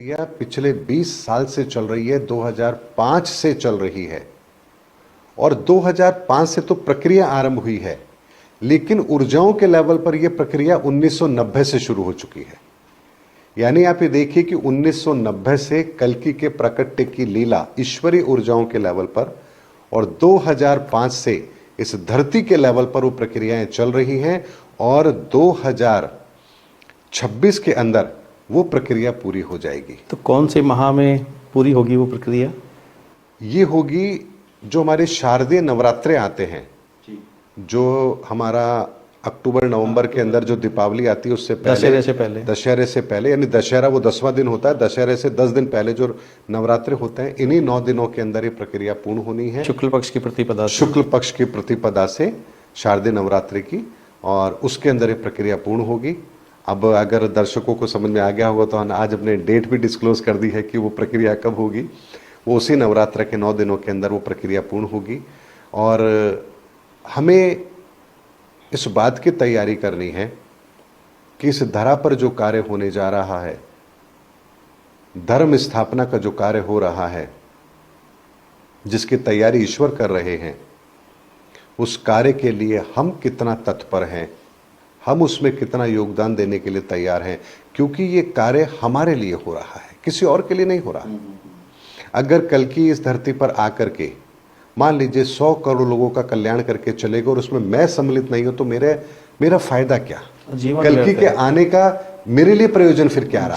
यह पिछले 20 साल से चल रही है, 2005 से चल रही है और 2005 से तो प्रक्रिया आरंभ हुई है, लेकिन ऊर्जाओं के लेवल पर यह प्रक्रिया 1990 से शुरू हो चुकी है। यानी आप ये देखिए कि 1990 से कल्कि के प्रकट्य की लीला ईश्वरीय ऊर्जाओं के लेवल पर और 2005 से इस धरती के लेवल पर वो प्रक्रियाएं चल रही हैं और 2026 के अंदर वो प्रक्रिया पूरी हो जाएगी। तो कौन से माह में पूरी होगी वो प्रक्रिया? ये होगी जो हमारे शारदीय नवरात्रे आते हैं, जो हमारा अक्टूबर नवंबर के अंदर जो दीपावली आती है उससे पहले, दशहरे से पहले यानी दशहरा वो 10वां दिन होता है, दशहरे से 10 दिन पहले जो नवरात्रे होते हैं, इन्हीं 9 दिनों के अंदर ये प्रक्रिया पूर्ण होनी है। शुक्ल पक्ष की प्रतिपदा से शारदीय नवरात्रि की, और उसके अंदर ये प्रक्रिया पूर्ण होगी। अब अगर दर्शकों को समझ में आ गया होगा तो आज अपने डेट भी डिस्क्लोज कर दी है कि वो प्रक्रिया कब होगी। वो उसी नवरात्र के 9 दिनों के अंदर वो प्रक्रिया पूर्ण होगी और हमें इस बात की तैयारी करनी है कि इस धरा पर जो कार्य होने जा रहा है, धर्म स्थापना का जो कार्य हो रहा है, जिसकी तैयारी ईश्वर कर रहे हैं, उस कार्य के लिए हम कितना तत्पर हैं, हम उसमें कितना योगदान देने के लिए तैयार हैं, क्योंकि ये कार्य हमारे लिए हो रहा है, किसी और के लिए नहीं हो रहा। अगर कल्कि इस धरती पर आकर के मान लीजिए 100 करोड़ लोगों का कल्याण करके चलेगा और उसमें मैं सम्मिलित नहीं हूं तो मेरा फायदा क्या? कल्कि के आने का मेरे लिए प्रयोजन फिर क्या रहा?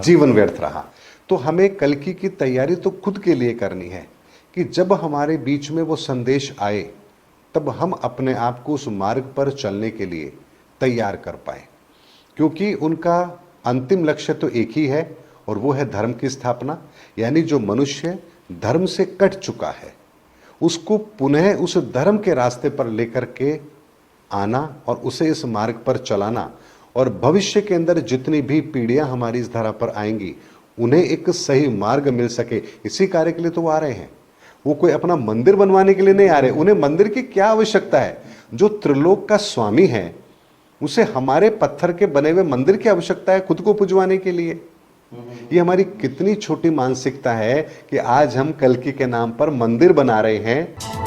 जीवन व्यर्थ रहा। तो हमें कल्कि की तैयारी तो खुद के लिए करनी है कि जब हमारे बीच में वो संदेश आए तब हम अपने आप को उस मार्ग पर चलने के लिए तैयार कर पाए, क्योंकि उनका अंतिम लक्ष्य तो एक ही है और वो है धर्म की स्थापना। यानी जो मनुष्य धर्म से कट चुका है उसको पुनः उस धर्म के रास्ते पर लेकर के आना और उसे इस मार्ग पर चलाना, और भविष्य के अंदर जितनी भी पीढ़ियां हमारी इस धरा पर आएंगी उन्हें एक सही मार्ग मिल सके। इसी कार्य के लिए तो वो आ रहे हैं। वो कोई अपना मंदिर बनवाने के लिए नहीं आ रहे। उन्हें मंदिर की क्या आवश्यकता है? जो त्रिलोक का स्वामी है उसे हमारे पत्थर के बने हुए मंदिर की आवश्यकता है खुद को पुजवाने के लिए। ये हमारी कितनी छोटी मानसिकता है कि आज हम कल्कि के नाम पर मंदिर बना रहे हैं।